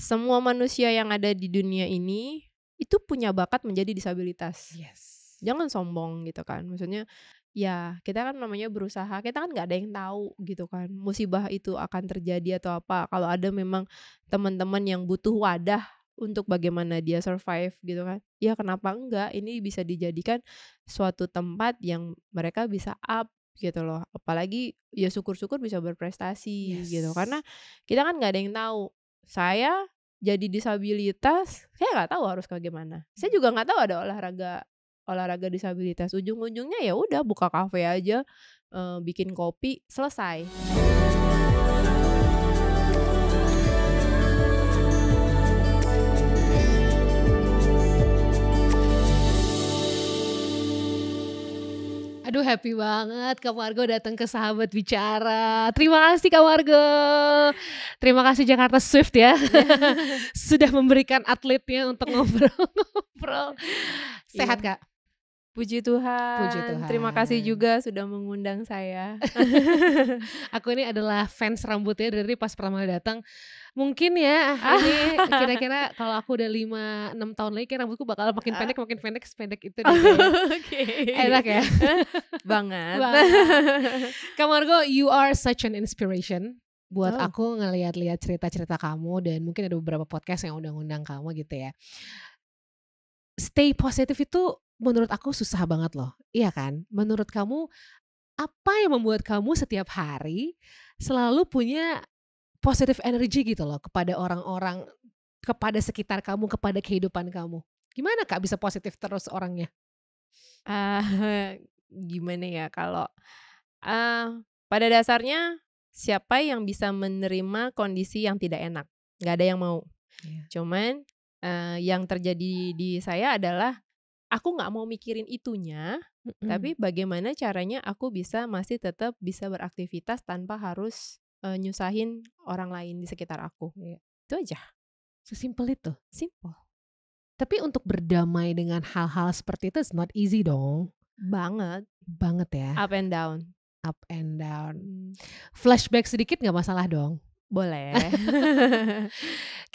semua manusia yang ada di dunia ini itu punya bakat menjadi disabilitas. Yes. Jangan sombong gitu kan. Maksudnya ya kita kan namanya berusaha, kita kan nggak ada yang tahu gitu kan. Musibah itu akan terjadi atau apa. Kalau ada memang teman-teman yang butuh wadah untuk bagaimana dia survive gitu kan. Ya kenapa enggak? Ini bisa dijadikan suatu tempat yang mereka bisa up gitu loh. Apalagi ya syukur-syukur bisa berprestasi gitu. Karena Yes. kita kan nggak ada yang tahu. Saya jadi disabilitas, saya nggak tahu harus kayak gimana. Saya juga nggak tahu ada olahraga disabilitas. Ujung-ujungnya ya udah buka kafe aja, bikin kopi, selesai. Aduh happy banget Kak Margo datang ke Sahabat Bicara. Terima kasih Kak Margo. Terima kasih Jakarta Swift ya. Sudah memberikan atletnya untuk ngobrol-ngobrol. Sehat Iya. Kak? Puji Puji Tuhan, terima kasih Tuhan. juga sudah mengundang saya. Aku ini adalah fans rambutnya dari pas pertama kali datang. Mungkin ya ini kira-kira kalau aku udah 5-6 tahun lagi kayak rambutku bakal makin pendek, sependek itu deh kayaknya. Oke. Enak ya? Banget. Banget. Kak Margo, you are such an inspiration buat Oh. aku ngelihat-lihat cerita-cerita kamu dan mungkin ada beberapa podcast yang undang-undang kamu gitu ya. Stay positif itu menurut aku susah banget loh, iya kan? Menurut kamu apa yang membuat kamu setiap hari selalu punya positive energy gitu loh kepada orang-orang, kepada sekitar kamu, kepada kehidupan kamu? Gimana Kak bisa positif terus orangnya? Gimana ya kalau, pada dasarnya siapa yang bisa menerima kondisi yang tidak enak? Nggak ada yang mau. Iya. Cuman, yang terjadi di saya adalah aku nggak mau mikirin itunya, Mhm. tapi bagaimana caranya aku bisa masih tetap bisa beraktivitas tanpa harus, nyusahin orang lain di sekitar aku. Iya. Itu aja, Sesimpel itu. simple Tapi untuk berdamai dengan hal-hal seperti itu it's not easy dong. banget, Banget ya, up and down. up and down. Mmm, Flashback sedikit nggak masalah dong? boleh.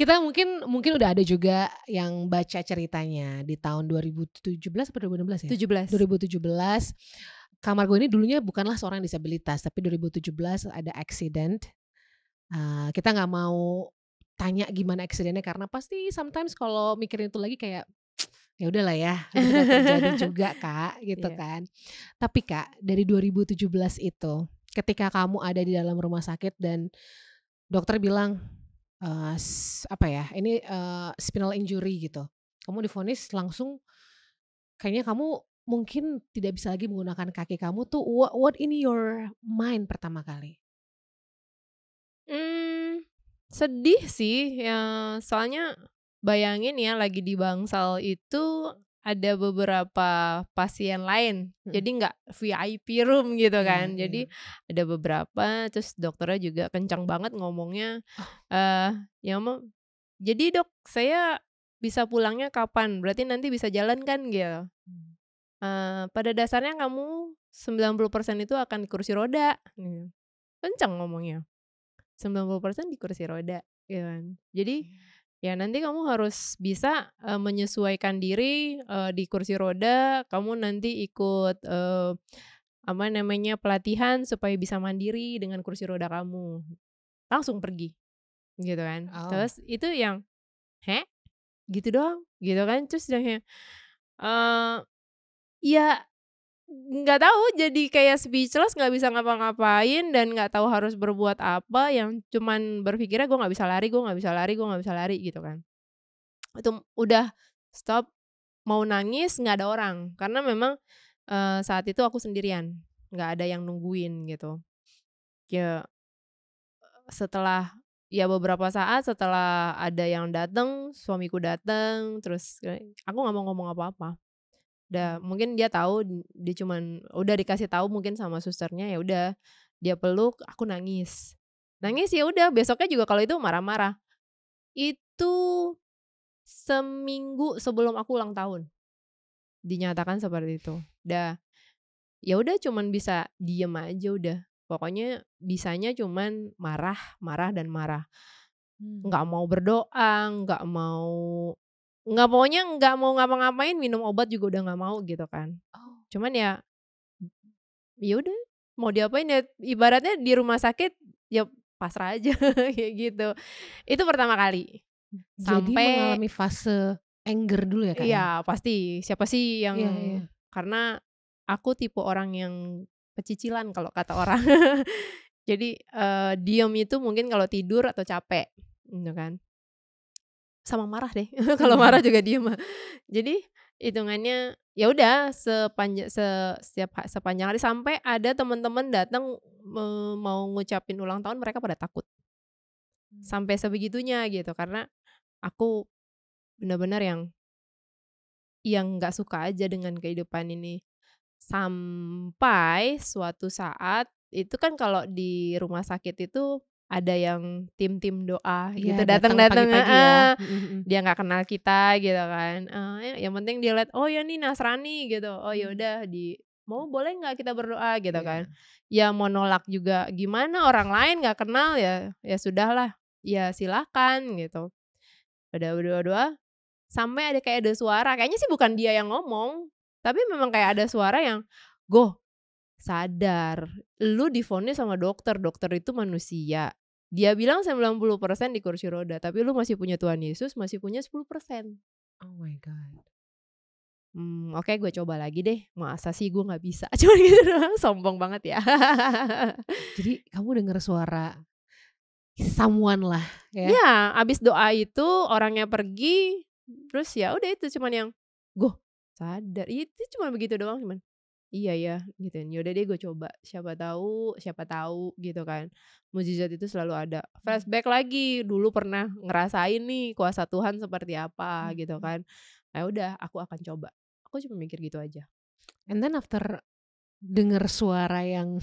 Kita mungkin udah ada juga yang baca ceritanya di tahun 2017 atau 2016 ya? 17. 2017, Kak Margo ini dulunya bukanlah seorang disabilitas, tapi 2017 ada accident. Kita nggak mau tanya gimana accident-nya karena pasti sometimes kalau mikirin itu lagi kayak, ya udahlah ya, udah pernah terjadi juga Kak, gitu Iya. kan. Tapi Kak, dari 2017 itu, ketika kamu ada di dalam rumah sakit dan dokter bilang, apa ya, ini, spinal injury gitu. Kamu divonis langsung kayaknya kamu mungkin tidak bisa lagi menggunakan kaki kamu tuh what in your mind pertama kali? Mmm, sedih sih, ya soalnya bayangin ya lagi di bangsal itu ada beberapa pasien lain, Mhm. jadi nggak VIP room gitu Iya, kan. iya. Jadi ada beberapa, terus dokternya juga kencang banget ngomongnya, Oh, "Ya jadi Dok saya bisa pulangnya kapan? Berarti nanti bisa jalan kan?" Gitu. mmm, "Pada dasarnya kamu 90% itu akan di kursi roda," gitu. Kenceng ngomongnya. 90% di kursi roda, gitu kan. Jadi, oke. ya nanti kamu harus bisa, menyesuaikan diri, di kursi roda, kamu nanti ikut, apa namanya, pelatihan supaya bisa mandiri dengan kursi roda kamu. Langsung pergi, gitu kan. Oh, Terus itu yang, "Heh? Gitu doang?" Gitu kan. Terus yang kayak, eee, ya nggak tahu, jadi kayak speechless, nggak bisa ngapa-ngapain dan nggak tahu harus berbuat apa, yang cuman berpikirnya, "Gue nggak bisa lari, gue nggak bisa lari, gue nggak bisa lari," gitu kan. Itu udah stop, mau nangis nggak ada orang, karena memang, saat itu aku sendirian, nggak ada yang nungguin gitu. Ya setelah ya beberapa saat setelah ada yang dateng, suamiku dateng, terus aku nggak mau ngomong apa-apa. Udah mmm, mungkin dia tahu, dia cuman udah dikasih tahu mungkin sama susternya, ya udah dia peluk, aku nangis. mmm, Nangis ya udah besoknya juga kalau itu marah-marah. Itu seminggu sebelum aku ulang tahun, dinyatakan seperti itu. Ya udah cuman bisa diem aja udah. Pokoknya bisanya cuman marah, marah, dan marah. nggak mau berdoa, nggak mau ngapa-ngapain, minum obat juga udah nggak mau gitu kan. Oh, Cuman ya udah mau diapain ya, ibaratnya di rumah sakit ya pasrah aja kayak gitu. Itu pertama kali. jadi Sampai mengalami fase anger dulu ya, Kak, ya? iya pasti, siapa sih yang Iya iya. karena aku tipe orang yang pecicilan kalau kata orang. Jadi, diem itu mungkin kalau tidur atau capek, gitu kan. Sama marah deh, kalau marah juga diem. Jadi hitungannya ya udah sepanjang hari sampai ada teman-teman datang, mau ngucapin ulang tahun mereka pada takut. Sampai sebegitunya gitu karena aku bener-bener yang nggak suka aja dengan kehidupan ini. Sampai suatu saat, itu kan kalau di rumah sakit itu ada yang tim-tim doa Iya, gitu datang datang-datang pagi-pagi ya. heeh, Mhm mhm. dia nggak kenal kita gitu kan, yang penting dia lihat, "Oh ya nih Nasrani," gitu, "oh ya Mmm, udah mau boleh nggak kita berdoa?" Gitu kan. iya. Ya mau nolak juga gimana orang lain nggak kenal ya, ya sudahlah, ya silakan gitu. Udah berdoa-doa sampai ada suara, kayaknya sih bukan dia yang ngomong, tapi memang kayak ada suara yang, "Goh, sadar, lu divonis sama dokter, dokter itu manusia. Dia bilang 90% di kursi roda, tapi lu masih punya Tuhan Yesus, masih punya 10%." Oh my God. Oke gue coba lagi deh, masa sih gue nggak bisa, cuman gitu doang, sombong banget ya. Jadi kamu dengar suara someone lah ya? Ya, abis doa itu orangnya pergi, terus ya udah itu cuman yang, "Goh, sadar." Itu cuma begitu doang, cuman, "Iya ya," gituin, "ya udah deh gue coba, siapa tahu," gitu kan. Mukjizat itu selalu ada. Mmm, Flashback lagi, dulu pernah ngerasain nih kuasa Tuhan seperti apa gitu mhm. kan. Ya udah aku akan coba. Aku cuma mikir gitu aja. And then after denger suara yang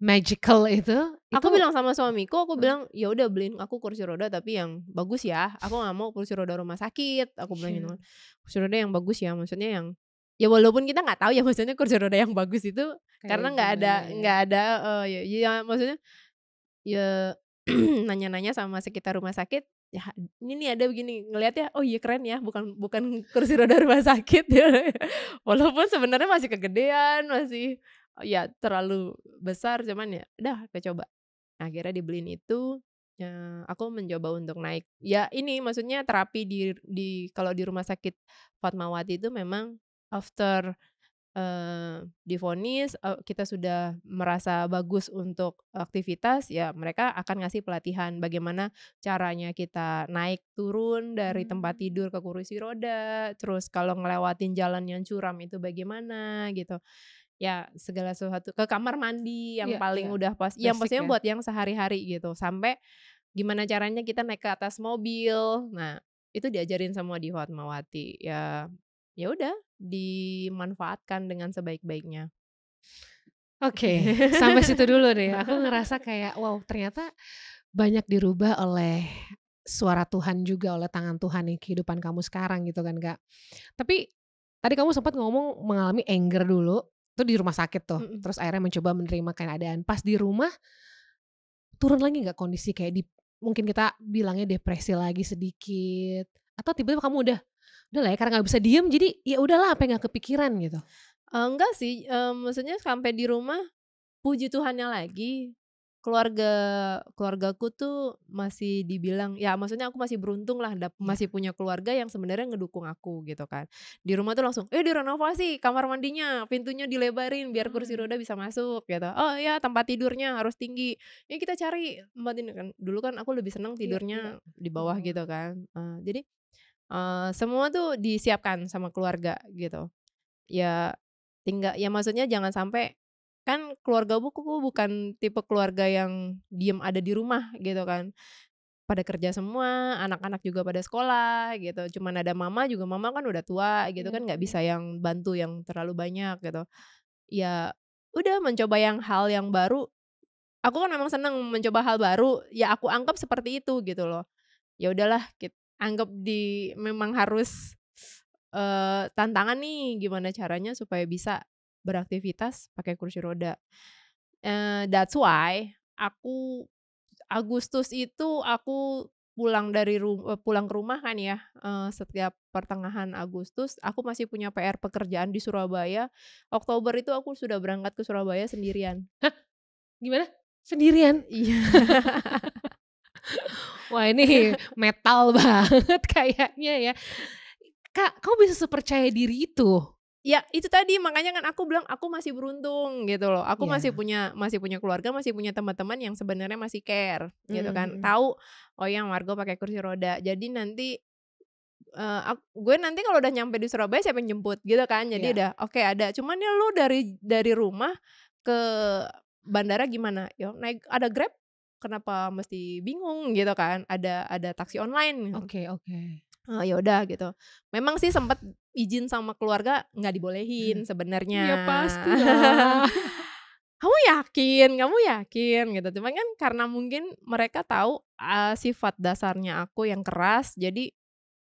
magical itu Aku bilang sama suamiku, aku heeh, bilang, "Ya udah beliin aku kursi roda tapi yang bagus ya, aku nggak mau kursi roda rumah sakit," aku bilang gitu iya, kan. "Kursi roda yang bagus ya," maksudnya yang ya walaupun kita nggak tahu ya maksudnya kursi roda yang bagus itu kayak karena gimana ya? nggak ada ya maksudnya ya nanya-nanya sama sekitar rumah sakit, ya ini nih ada begini, ngelihatnya, "Oh iya keren ya, bukan bukan kursi roda rumah sakit," ya. Walaupun sebenarnya masih kegedean, masih ya terlalu besar, cuman ya udah aku coba. Akhirnya dibeliin itu, aku mencoba untuk naik. Ya ini maksudnya terapi kalau di rumah sakit Fatmawati itu memang after divonis, kita sudah merasa bagus untuk aktivitas, ya mereka akan ngasih pelatihan bagaimana caranya kita naik turun dari tempat Mmm, tidur ke kursi roda, terus kalau ngelewatin jalan yang curam itu bagaimana gitu. Ya segala sesuatu ke kamar mandi yang iya iya, paling udah pas ya basic maksudnya ya? buat yang sehari-hari gitu, sampai gimana caranya kita naik ke atas mobil. Nah, itu diajarin semua di Fatmawati. Ya udah dimanfaatkan dengan sebaik-baiknya. Oke, sampai situ dulu deh. Aku ngerasa kayak, wow ternyata banyak dirubah oleh suara Tuhan juga, oleh tangan Tuhan di kehidupan kamu sekarang gitu kan, Kak. Tapi tadi kamu sempat ngomong mengalami anger dulu, itu di rumah sakit tuh, Mhm. terus akhirnya mencoba menerima keadaan. Pas di rumah, turun lagi nggak kondisi kayak mungkin kita bilangnya depresi lagi sedikit, atau tiba-tiba kamu udah lah ya karena nggak bisa diem jadi ya udahlah apa yang nggak kepikiran gitu? Enggak sih, maksudnya sampai di rumah, puji Tuhannya lagi, keluarga keluargaku tuh masih dibilang ya maksudnya aku masih beruntung lah Iya, masih punya keluarga yang sebenarnya ngedukung aku gitu kan. Di rumah tuh langsung, direnovasi kamar mandinya, pintunya dilebarin biar kursi mmm, roda bisa masuk," gitu. "Oh ya tempat tidurnya harus tinggi, ini kita cari tempat ini," kan dulu kan aku lebih seneng iya iya, tidurnya di bawah heeh. gitu kan, jadi, semua tuh disiapkan sama keluarga gitu. Ya, ya maksudnya jangan sampai kan keluarga buku bukan tipe keluarga yang diem ada di rumah gitu kan. Pada kerja semua, anak-anak juga pada sekolah gitu, cuman ada mama juga mama kan udah tua gitu Iya kan nggak iya. bisa yang bantu yang terlalu banyak gitu. Ya udah mencoba hal yang baru, aku kan memang seneng mencoba hal baru, ya aku anggap seperti itu gitu loh. Ya udahlah anggap memang harus, tantangan nih gimana caranya supaya bisa beraktivitas pakai kursi roda. That's why aku Agustus itu aku pulang ke rumah kan ya, setiap pertengahan Agustus aku masih punya PR pekerjaan di Surabaya. Oktober itu aku sudah berangkat ke Surabaya sendirian. Hah, gimana? Sendirian? Iya. Wah ini metal banget kayaknya ya. Kak, kamu bisa sepercaya diri itu? Ya itu tadi makanya kan aku bilang aku masih beruntung gitu loh. Aku Iya. masih punya keluarga, masih punya teman-teman yang sebenarnya masih care gitu Mhm kan. mhm. Tahu, oh ya Margo pakai kursi roda. Jadi nanti, gue nanti kalau udah nyampe di Surabaya siapa yang jemput gitu kan. Jadi Iya. udah oke ada, cuman ya lu dari rumah ke bandara gimana? Ya naik ada Grab, kenapa mesti bingung gitu kan. Ada taksi online. Oke oke. Oh, ya udah gitu. Memang sih sempet izin sama keluarga nggak dibolehin sebenarnya. Ya pastilah. "Kamu yakin? Kamu yakin?" Gitu. Cuman kan karena mungkin mereka tahu, sifat dasarnya aku yang keras, jadi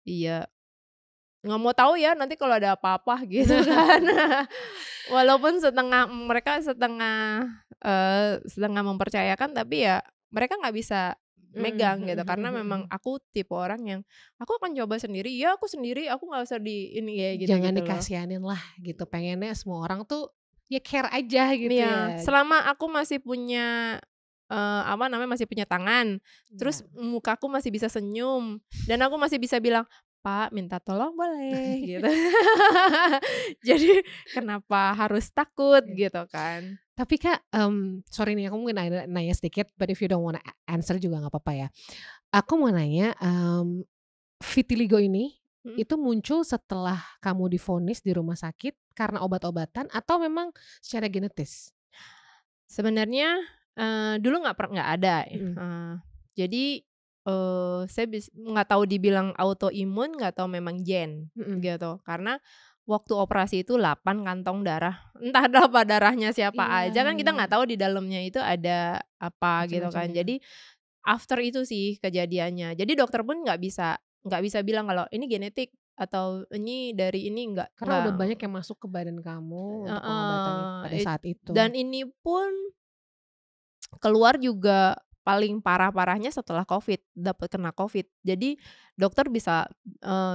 iya nggak mau tahu ya nanti kalau ada apa-apa gitu kan. Walaupun mereka setengah mempercayakan tapi ya mereka nggak bisa Mhm megang gitu mhm karena mhm memang mhm. aku tipe orang yang, "Aku akan coba sendiri, ya aku sendiri, aku nggak usah di ini ya," Jangan gitu-gitu loh. dikasihanin lah gitu, pengennya semua orang tuh ya care aja gitu Iya, ya. selama aku masih punya, apa namanya, masih punya tangan, Iya. terus mukaku masih bisa senyum, dan aku masih bisa bilang, "Pak, minta tolong boleh?" Gitu. Jadi kenapa harus takut Iya. gitu kan. Tapi Kak, sorry nih aku mungkin ada nanya sedikit, but if you don't wanna answer juga nggak apa-apa ya. Aku mau nanya, vitiligo ini, Mhm. itu muncul setelah kamu divonis di rumah sakit karena obat-obatan atau memang secara genetis? Sebenarnya, dulu nggak ada, Mhm jadi, saya nggak tahu dibilang autoimun, nggak tahu memang gen, mhm. gitu. Karena waktu operasi itu 8 kantong darah, entah apa darahnya siapa Iya, aja kan kita nggak tahu di dalamnya itu ada apa gitu macam-macam kan. ya. Jadi after itu sih kejadiannya. Jadi dokter pun nggak bisa bilang kalau ini genetik atau ini dari ini, Karena nggak udah banyak yang masuk ke badan kamu untuk pengobatan heeh, pada saat itu. dan ini pun keluar juga paling parah-parahnya setelah Covid, kena Covid. Jadi dokter bisa,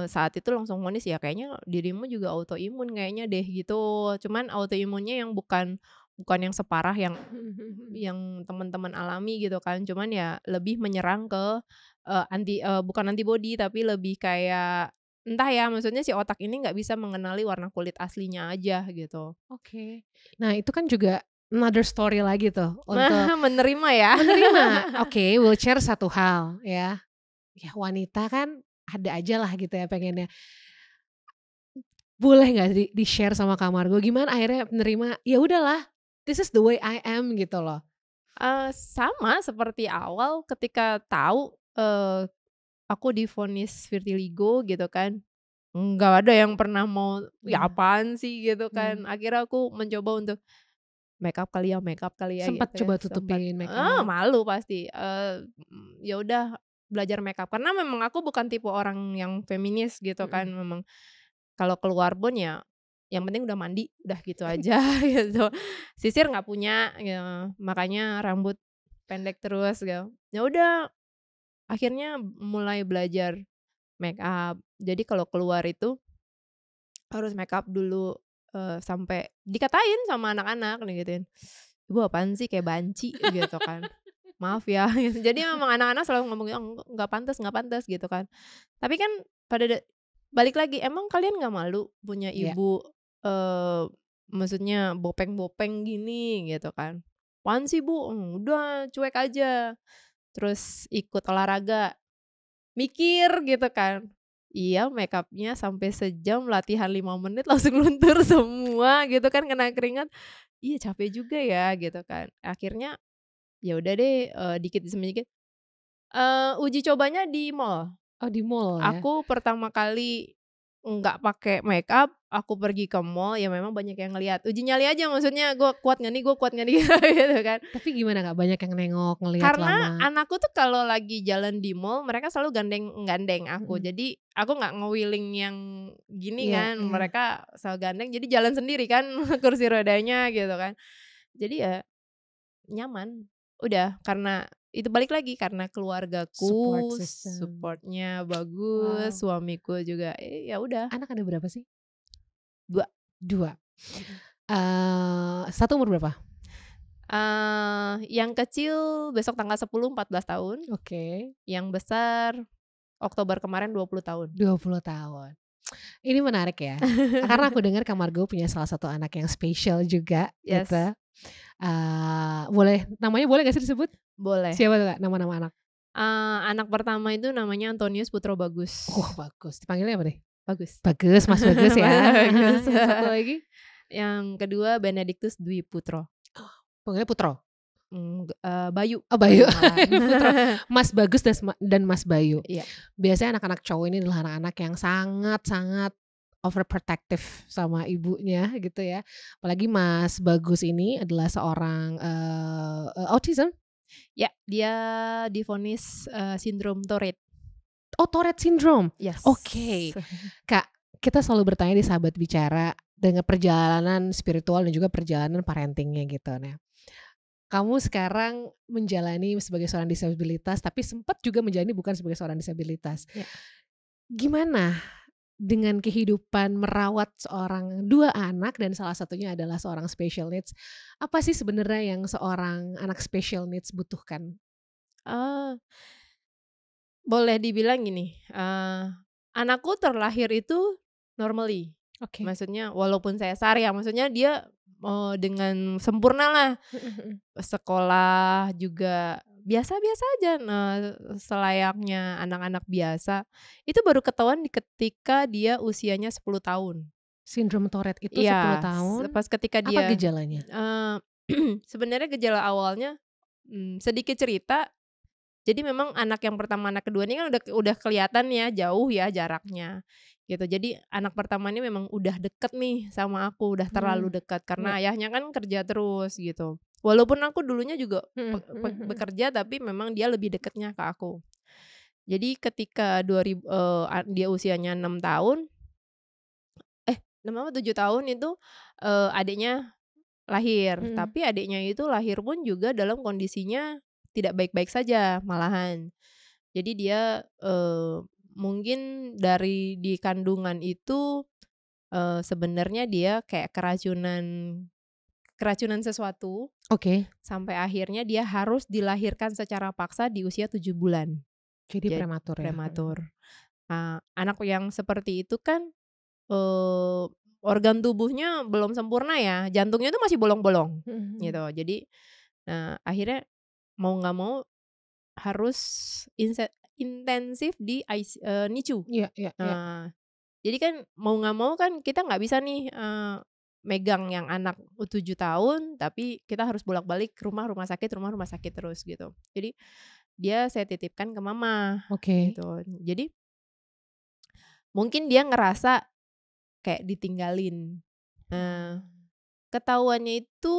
saat itu langsung vonis, "Ya kayaknya dirimu juga autoimun kayaknya deh," gitu. Cuman autoimunnya yang bukan yang separah yang Mhm mhm mhm. teman-teman alami gitu kan. Cuman ya lebih menyerang ke, bukan antibody tapi lebih kayak entah ya, maksudnya si otak ini nggak bisa mengenali warna kulit aslinya aja gitu. Oke. Nah itu kan juga another story lagi tuh untuk Menerima ya. menerima, oke wheelchair satu hal ya, ya wanita kan ada aja lah gitu ya pengennya. Boleh nggak di-share sama Kak Margo gimana akhirnya menerima, ya udahlah this is the way I am gitu loh? Sama seperti awal ketika tahu, aku divonis vitiligo gitu kan, nggak ada yang pernah mau, "Ya Iya, apaan sih?" Gitu kan. mmm, Akhirnya aku mencoba untuk, makeup kali ya," sempet gitu ya, coba sempat tutupin makeup? malu pasti, ya udah belajar makeup. Karena memang aku bukan tipe orang yang feminis gitu kan, Mhm. memang kalau keluar pun ya yang penting udah mandi, udah gitu aja gitu. Sisir nggak punya, makanya rambut pendek terus gitu. Ya udah akhirnya mulai belajar makeup. Jadi kalau keluar itu harus makeup dulu, sampai dikatain sama anak-anak digituin, "Ibu apaan sih kayak banci," gitu kan. "Maaf ya," gitu. Jadi memang anak-anak selalu ngomong, nggak pantes nggak pantes," gitu kan. Tapi kan pada balik lagi, emang kalian nggak malu punya Iya. ibu, eee, maksudnya bopeng-bopeng gini gitu kan. "Apaan sih Bu?" Udah cuek aja. Terus ikut olahraga, mikir gitu kan. Iya makeupnya sampai sejam, latihan 5 menit langsung luntur semua gitu kan kena keringat. Iya capek juga ya gitu kan. Akhirnya ya udah deh, dikit demi dikit, uji cobanya di mall. Oh di mall ya? Aku pertama kali nggak pakai makeup, aku pergi ke mall, ya memang banyak yang ngelihat. Uji nyali aja maksudnya, gue kuat nggak nih?" Gitu kan. Tapi gimana Kak, banyak yang nengok, ngelihat Karena lama? anakku tuh kalau lagi jalan di mall, mereka selalu gandeng aku. Mhm. Jadi aku nggak nge-wheeling yang gini Iya kan, iya. mereka selalu gandeng, jadi jalan sendiri kan kursi rodanya gitu kan. Jadi ya nyaman, udah karena itu balik lagi karena Support keluargaku system. support-nya bagus, Wow. suamiku juga, ya udah, Anak ada berapa sih? 2. 2. Mhm. Satu umur berapa? Yang kecil besok tanggal 10 14 tahun, Oke, yang besar Oktober kemarin 20 tahun. 20 tahun. Ini menarik ya, karena aku dengar Kamargo punya salah satu anak yang spesial juga Yes, gitu. Boleh namanya boleh nggak sih disebut? boleh. Siapa tuh Kak nama-nama anak? Anak pertama itu namanya Antonius Putro Bagus. Bagus, dipanggilnya apa deh? Bagus. Bagus, Mas Bagus ya. Bagus. Yang satu lagi? Yang kedua Benedictus Dwi Putro. Panggilnya Putro? Bayu Oh Bayu, malahan. Putro. Mas Bagus dan Mas Bayu. Iya. Biasanya anak-anak cowok ini adalah anak-anak yang sangat-sangat overprotective sama ibunya gitu ya. Apalagi Mas Bagus ini adalah seorang, autism? Ya, dia divonis, sindrom Tourette. Oh Tourette syndrome? Yes. Oke. Kak, kita selalu bertanya di Sahabat Bicara dengan perjalanan spiritual dan juga perjalanan parenting-nya gitu. Nah, kamu sekarang menjalani sebagai seorang disabilitas, tapi sempat juga menjalani bukan sebagai seorang disabilitas. Ya. Gimana dengan kehidupan merawat 2 anak dan salah satunya adalah seorang special needs? Apa sih sebenarnya yang seorang anak special needs butuhkan? Eee, Boleh dibilang gini, anakku terlahir itu normally. Oke. Maksudnya walaupun sesar ya, maksudnya dia, dengan sempurna lah. Mhm mhm. Sekolah juga biasa-biasa aja, selayaknya anak-anak biasa. Itu baru ketahuan ketika dia usianya 10 tahun. Sindrom Tourette itu 10 Iya, tahun, pas ketika apa dia, gejalanya? eee, sebenarnya gejala awalnya, sedikit cerita, jadi memang anak yang pertama, anak kedua ini kan udah kelihatan ya jauh ya jaraknya, gitu. Jadi anak pertama ini memang udah deket nih sama aku, udah terlalu Mmm, dekat iya. karena ayahnya kan kerja terus gitu. Walaupun aku dulunya juga Mhm mhm mhm. bekerja, tapi memang dia lebih deketnya ke aku. Jadi ketika dia usianya 6 tahun, 6 apa 7 tahun itu, adiknya lahir, Mhm. tapi adiknya itu lahir pun juga dalam kondisinya tidak baik-baik saja malahan. Jadi dia, mungkin dari di kandungan itu, sebenarnya dia kayak keracunan keracunan sesuatu, Oke, sampai akhirnya dia harus dilahirkan secara paksa di usia 7 bulan, jadi jad prematur ya? Mhm. prematur. Anak yang seperti itu kan, eee, organ tubuhnya belum sempurna ya, jantungnya itu masih bolong-bolong, Mhm mhm. gitu. Jadi, akhirnya mau nggak mau harus intensif di NICU. Iya iya iya. Nah, jadi kan mau nggak mau kan kita nggak bisa nih, megang yang anak 7 tahun, tapi kita harus bolak-balik rumah rumah sakit terus gitu. Jadi dia saya titipkan ke mama Oke. gitu. Jadi mungkin dia ngerasa kayak ditinggalin. Nah, Oh. ketahuannya itu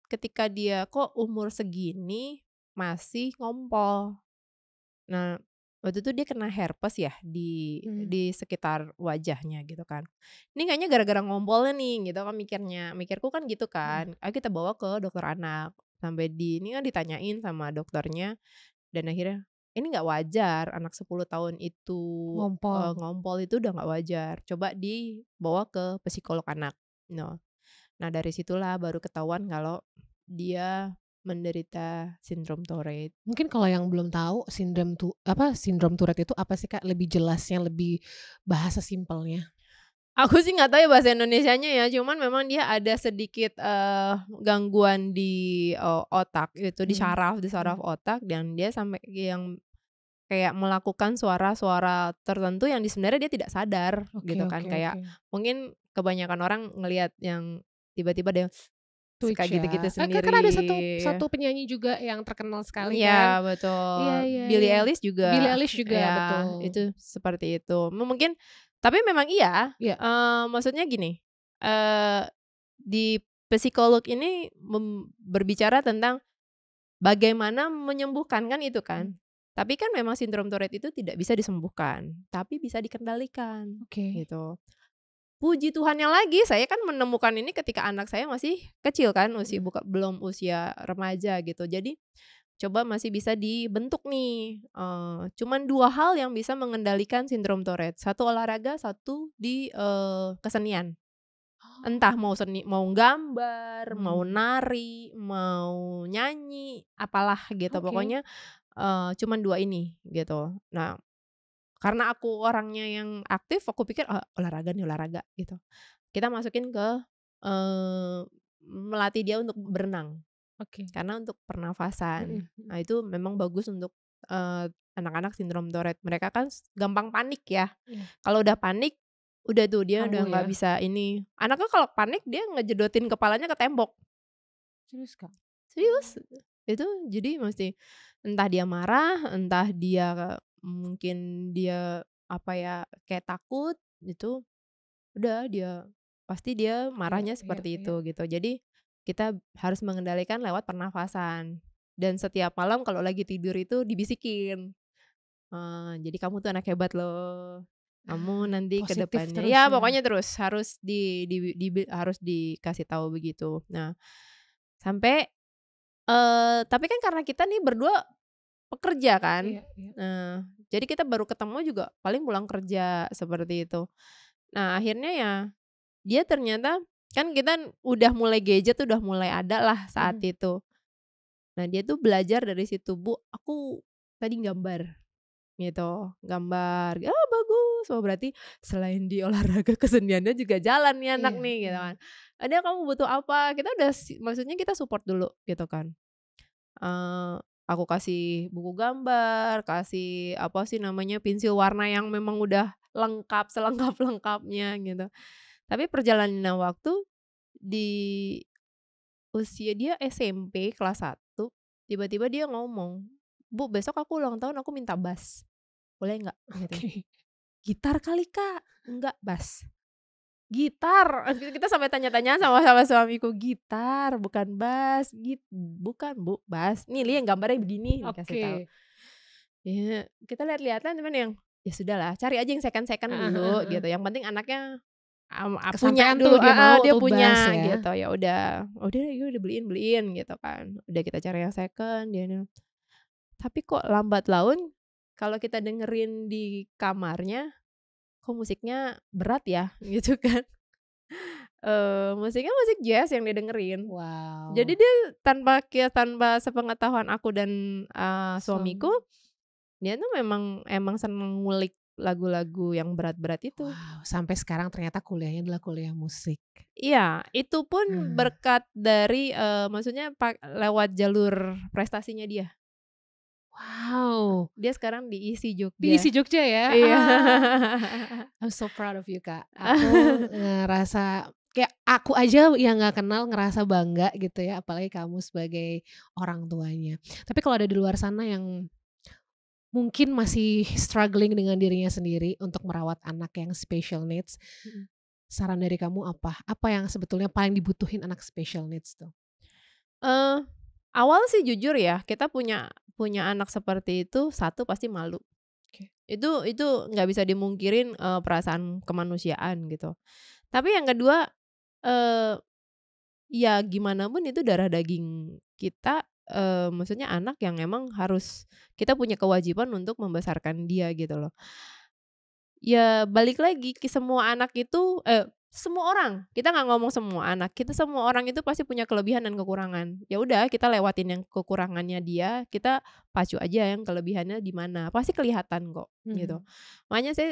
ketika dia kok umur segini masih ngompol. Nah, waktu itu dia kena herpes ya Mmm. di sekitar wajahnya gitu kan. Ini kayaknya gara-gara ngompolnya nih gitu kan mikirku kan gitu Mhm. kan, ayo kita bawa ke dokter anak. Sampai ini kan ditanyain sama dokternya dan akhirnya, "Ini nggak wajar anak 10 tahun itu, Ngompol. ngompol itu udah nggak wajar, coba dibawa ke psikolog anak." No. Nah dari situlah baru ketahuan kalau dia menderita sindrom Tourette. Mungkin kalau yang belum tahu sindrom Tourette itu apa sih Kak? Lebih jelasnya, lebih bahasa simpelnya? Aku sih nggak tahu ya bahasa Indonesianya ya, cuman memang dia ada sedikit, gangguan di, otak gitu, Mmm. di saraf Mhm. otak dan dia sampai yang kayak melakukan suara-suara tertentu yang sebenarnya dia tidak sadar Oke gitu kan. oke Kayak oke. mungkin kebanyakan orang ngelihat yang tiba-tiba dia suka Twitch gitu-gitu ya? Kan ada sendiri. satu penyanyi juga yang terkenal sekali kan? Iya betul, Iya iya Billie iya. Eilish Billie juga Eilish juga, ya betul. itu seperti itu. Mungkin tapi memang iya, Iya. maksudnya gini, eee, di psikolog ini berbicara tentang bagaimana menyembuhkan kan itu Mhm. kan. Tapi kan memang sindrom Tourette itu tidak bisa disembuhkan, tapi bisa dikendalikan Oke. gitu. Puji Tuhannya lagi saya kan menemukan ini ketika anak saya masih kecil kan, Mhm. belum usia remaja gitu. Jadi coba masih bisa dibentuk nih, cuman 2 hal yang bisa mengendalikan sindrom Tourette, satu olahraga, satu di, kesenian. Entah Oh, mau mau gambar, mau mhm, nari, mau nyanyi, apalah gitu oke, pokoknya, cuman 2 ini gitu. Nah, karena aku orangnya yang aktif, aku pikir, olahraga nih olahraga gitu. Kita masukin ke, eee, melatih dia untuk berenang, oke, karena untuk mhm pernafasan. mhm, Nah itu memang bagus untuk, anak-anak sindrom Tourette. Mereka kan gampang panik ya. iya, Kalau udah panik, udah tuh dia udah kambuh nggak ya? bisa ini. Anaknya kalau panik dia ngejedotin kepalanya ke tembok. Serius, Kak? Serius, itu jadi mesti entah dia marah, entah dia mungkin dia, apa ya, kayak takut, itu udah dia pasti dia Iya marahnya iya seperti iya. itu gitu. Jadi kita harus mengendalikan lewat pernafasan dan setiap malam kalau lagi tidur itu dibisikin, "Jadi kamu tuh anak hebat loh, kamu nanti ke Positif depannya" terus ya ya? pokoknya terus harus harus dikasih tahu begitu. Nah sampai tapi kan karena kita nih berdua pekerja kan, Iya iya. jadi kita baru ketemu juga paling pulang kerja seperti itu. Nah akhirnya ya dia ternyata kan kita udah mulai gadget tuh udah mulai ada lah saat Mhm. itu. Nah dia tuh belajar dari situ, "Bu, aku tadi gambar," gitu, "gambar, ah, bagus, oh berarti selain di olahraga keseniannya juga jalan nih anak Iya nih," gitu iya. kan. "Ada kamu butuh apa?" Kita udah maksudnya kita support dulu gitu kan. Eee, aku kasih buku gambar, kasih apa sih namanya, pensil warna yang memang udah lengkap, selengkap-lengkapnya gitu. Tapi perjalanan waktu di usia dia SMP kelas 1 tiba-tiba dia ngomong, "Bu, besok aku ulang tahun aku minta bass, boleh nggak?" Gitu. Oke. "Gitar kali, Kak." "Enggak, bass." "Gitar?" Kita sampai tanya-tanyaan sama suamiku, "Gitar bukan bass." "Bukan, Bu, bass. Nih lihat gambarnya begini," dikasih tahu. Oke. Ya, kita lihat-lihatan cuman yang, ya sudahlah cari aja yang second-second Heeh heeh dulu heeh. gitu, yang penting anaknya, punya Kesampean tuh dulu dia mau dia tuh bass punya ya? gitu, ya udah ya udah beliin gitu kan. Udah kita cari yang second, dia bilang, "Tapi kok lambat laun kalau kita dengerin di kamarnya, kok musiknya berat ya?" Gitu kan. Musiknya musik jazz yang didengerin. Jadi Wow. dia tanpa sepengetahuan aku dan, suamiku, Suami dia tuh emang seneng ngulik lagu-lagu yang berat-berat itu. wow, sampai sekarang ternyata kuliahnya adalah kuliah musik. Iya, itu pun Nah. berkat dari, maksudnya lewat jalur prestasinya dia. Wow, Dia sekarang di ISI di ISI Jogja. Jogja ya? Iya. I'm so proud of you, Kak. Aku ngerasa kayak aku aja yang nggak kenal ngerasa bangga gitu ya, apalagi kamu sebagai orang tuanya. Tapi kalau ada di luar sana yang mungkin masih struggling dengan dirinya sendiri untuk merawat anak yang special needs, Mhm. saran dari kamu apa? Apa yang sebetulnya paling dibutuhin anak special needs tuh? Eee, awal sih jujur ya, kita punya punya anak seperti itu, satu pasti malu. Oke. Itu nggak bisa dimungkirin, perasaan kemanusiaan gitu. Tapi yang kedua, eee, ya gimana pun itu darah daging kita, maksudnya anak yang emang harus kita punya kewajiban untuk membesarkan dia gitu loh. Ya balik lagi ke semua anak itu semua orang, kita nggak ngomong semua anak, kita semua orang itu pasti punya kelebihan dan kekurangan. Ya udah kita lewatin yang kekurangannya dia, kita pacu aja yang kelebihannya di mana, pasti kelihatan kok, gitu. Mhm. Makanya saya,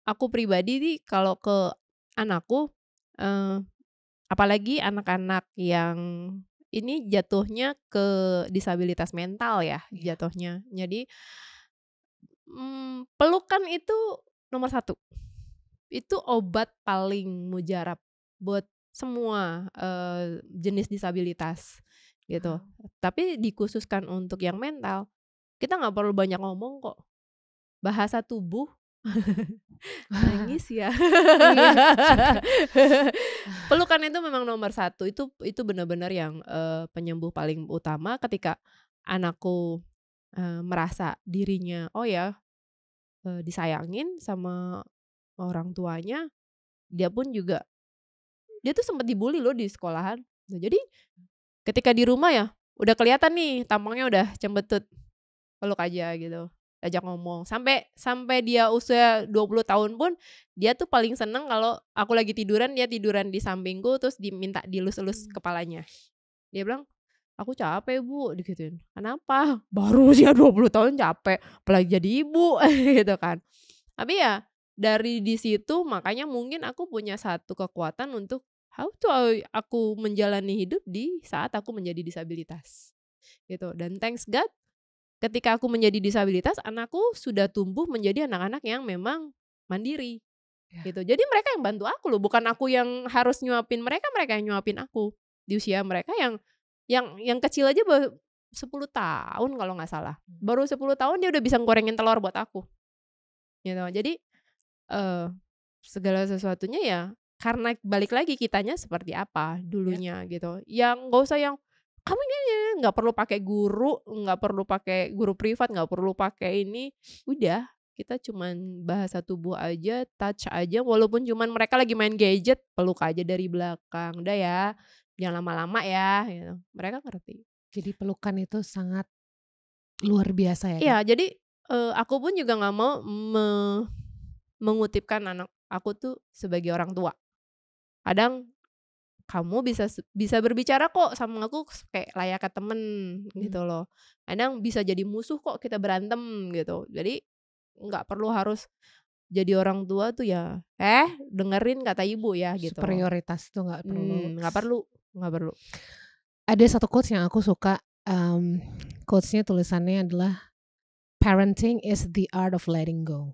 aku pribadi nih kalau ke anakku, eee, apalagi anak-anak yang ini jatuhnya ke disabilitas mental ya Iya. jatuhnya. Jadi pelukan itu nomor satu, itu obat paling mujarab buat semua, jenis disabilitas, gitu. Wow. Tapi dikhususkan untuk yang mental, kita nggak perlu banyak ngomong kok, bahasa tubuh, Wah, nangis ya. iya. Pelukan itu memang nomor satu, itu benar-benar yang, penyembuh paling utama ketika anakku, merasa dirinya, oh ya, disayangin sama orang tuanya, dia pun juga dia tuh sempet dibully loh di sekolahan. Nah jadi ketika di rumah ya udah kelihatan nih tampangnya udah cembetut, peluk aja gitu, ajak ngomong. Sampai dia usia 20 tahun pun, dia tuh paling seneng kalau aku lagi tiduran, dia tiduran di sampingku terus diminta dilus-elus kepalanya. Dia bilang, "Aku capek Bu," digituin. "Kenapa?" "Baru usia 20 tahun capek, apalagi jadi ibu," gitu kan. Tapi ya dari di situ makanya mungkin aku punya satu kekuatan untuk how to aku menjalani hidup di saat aku menjadi disabilitas, gitu. Dan thanks God ketika aku menjadi disabilitas, anakku sudah tumbuh menjadi anak-anak yang memang mandiri, Ya, gitu. Jadi mereka yang bantu aku loh, bukan aku yang harus nyuapin mereka, mereka yang nyuapin aku. Di usia mereka yang kecil aja 10 tahun kalau nggak salah. Baru 10 tahun dia udah bisa ngorengin telur buat aku, gitu. Jadi, eee, segala sesuatunya ya karena balik lagi kitanya seperti apa ya. dulunya gitu. Yang nggak usah yang, "Kamu ini," nggak perlu pakai guru, nggak perlu pakai guru privat, nggak perlu pakai ini, udah kita cuman bahasa tubuh aja, touch aja, walaupun cuman mereka lagi main gadget, peluk aja dari belakang, "Udah ya, jangan lama-lama ya," gitu. Mereka ngerti. Jadi pelukan itu sangat luar biasa ya, Iya, Kak? jadi, aku pun juga nggak mau mengutipkan anak aku tuh sebagai orang tua. Kadang kamu bisa berbicara kok sama aku kayak layaknya temen Mmm. gitu loh. Kadang bisa jadi musuh kok kita berantem gitu. Jadi nggak perlu harus jadi orang tua tuh ya, dengerin kata ibu ya gitu. Superioritas tuh nggak perlu. Nggak perlu nggak perlu. Ada satu quotes yang aku suka, quotes-nya tulisannya adalah, "Parenting is the art of letting go."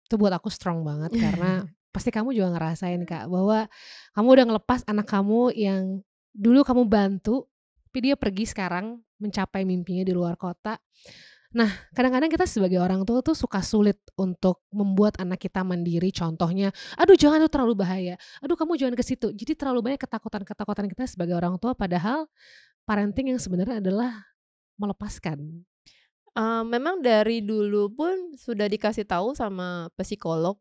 Itu buat aku strong banget karena pasti kamu juga ngerasain, Kak, bahwa kamu udah ngelepas anak kamu yang dulu kamu bantu, tapi dia pergi sekarang mencapai mimpinya di luar kota. Nah, kadang-kadang kita sebagai orang tua tuh suka sulit untuk membuat anak kita mandiri, contohnya, "Aduh jangan, itu terlalu bahaya. Aduh kamu jangan ke situ." Jadi terlalu banyak ketakutan-ketakutan kita sebagai orang tua, padahal parenting yang sebenarnya adalah melepaskan. Memang dari dulu pun sudah dikasih tahu sama psikolog,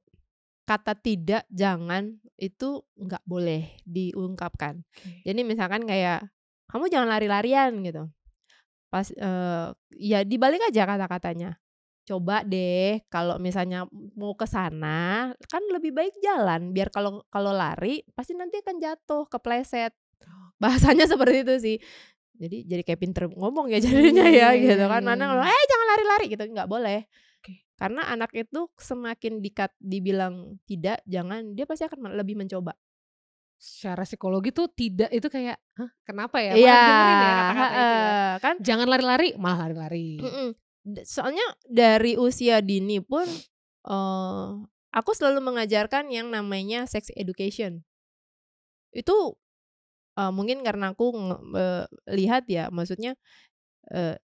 kata tidak, jangan, itu nggak boleh diungkapkan. Oke. Jadi misalkan kayak, "Kamu jangan lari-larian," gitu. Pas, ya dibalik aja kata-katanya, "Coba deh kalau misalnya mau ke sana, kan lebih baik jalan, biar kalau kalau lari pasti nanti akan jatuh, kepleset." Bahasanya seperti itu sih. Jadi kayak pinter ngomong ya Iya jadinya iya ya iya iya gitu kan, iya mana iya. kalau, jangan lari-lari," gitu, nggak boleh. Oke. Karena anak itu semakin dibilang tidak, jangan, dia pasti akan lebih mencoba. Secara psikologi tuh tidak itu kayak, "Hah, kenapa ya?" Iya, Malah dengerin ya kata-kata itu ya. heeh, kan Jangan lari-lari, malah lari-lari. mhm, soalnya dari usia dini pun, eee, aku selalu mengajarkan yang namanya sex education. Itu, mungkin karena aku lihat ya, maksudnya,